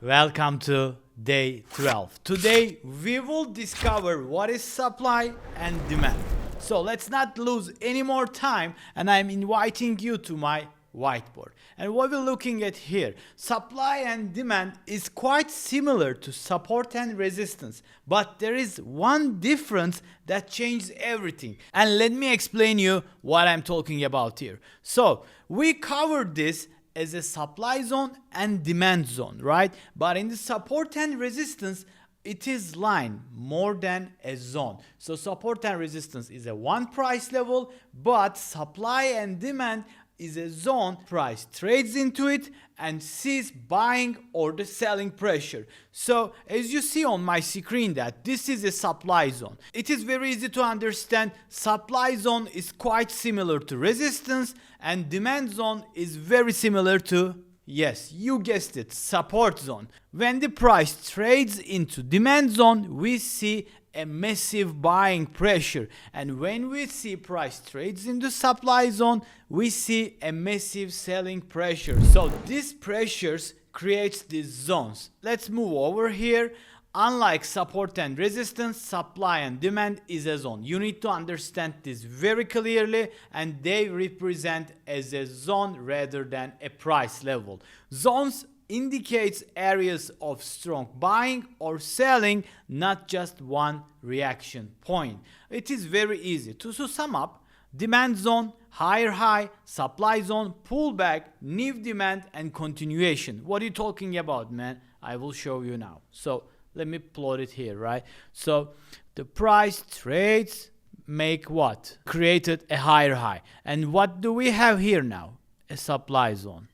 Welcome to day 12. Today we will discover what is supply and demand. So let's not lose any more time, and I'm inviting you to my whiteboard. And what we're looking at here, supply and demand is quite similar to support and resistance, but there is one difference that changes everything. And let me explain you what I'm talking about here. So we covered this as a supply zone and demand zone, right? But in the support and resistance, it is line more than a zone. So support and resistance is a one price level, but supply and demand is a zone. Price trades into it and sees buying or the selling pressure. So as you see on my screen that this is a supply zone. It is very easy to understand. Supply zone is quite similar to resistance and demand zone is very similar to, yes, you guessed it, support zone. When the price trades into demand zone, we see a massive buying pressure, and when we see price trades into supply zone, we see a massive selling pressure. So these pressures creates these zones. Let's move over here. Unlike support and resistance, supply and demand is a zone. You need to understand this very clearly, and they represent as a zone rather than a price level. Zones indicates areas of strong buying or selling, not just one reaction point. It is very easy to sum up. Demand zone, higher high, supply zone, pullback, new demand, and continuation. What are you talking about, man? I will show you now. So let me plot it here, right? So the price trades make what? Created a higher high. And what do we have here now? A supply zone.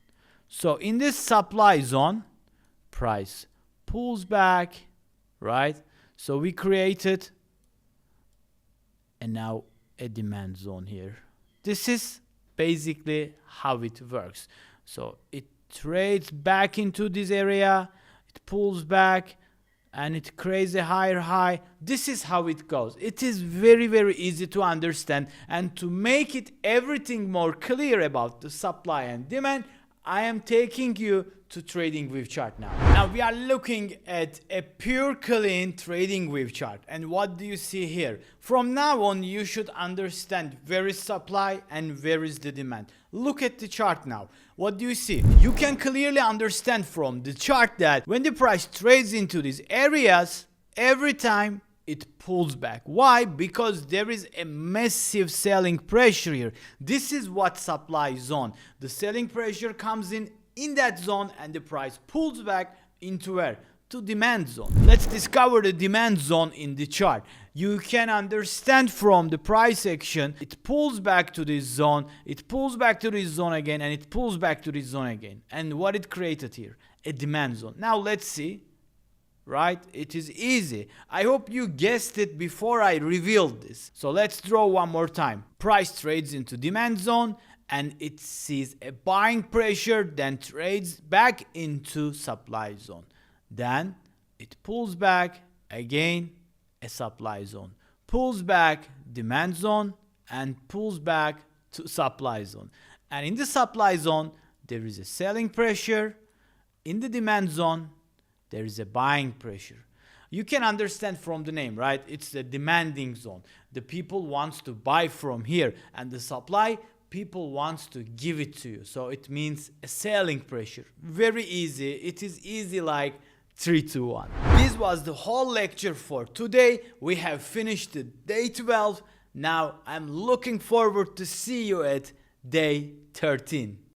So in this supply zone, price pulls back, right? So we created and now a demand zone here. This is basically how it works. So it trades back into this area, it pulls back, and it creates a higher high. This is how it goes. It is very, very easy to understand. And to make it everything more clear about the supply and demand, I am taking you to TradingView chart now. Now we are looking at a pure clean TradingView chart. And what do you see here? From now on, you should understand where is supply and where is the demand. Look at the chart now. What do you see? You can clearly understand from the chart that when the price trades into these areas, every time it pulls back. Why? Because there is a massive selling pressure here. This is what supply zone. The selling pressure comes in that zone and the price pulls back into where? To demand zone. Let's discover the demand zone in the chart. You can understand from the price action, it pulls back to this zone, it pulls back to this zone again, and it pulls back to this zone again. And what it created here? A demand zone. Now let's see. Right? It is easy. I hope you guessed it before I revealed this. So let's draw one more time. Price trades into demand zone and it sees a buying pressure, then trades back into supply zone. Then it pulls back again, a supply zone. Pulls back, demand zone, and pulls back to supply zone. And in the supply zone, there is a selling pressure. In the demand zone, there is a buying pressure. You can understand from the name, right? It's the demanding zone. The people wants to buy from here, and the supply, people wants to give it to you. So it means a selling pressure. Very easy. It is easy like 3, 2, 1. This was the whole lecture for today. We have finished the day 12. Now I'm looking forward to see you at day 13.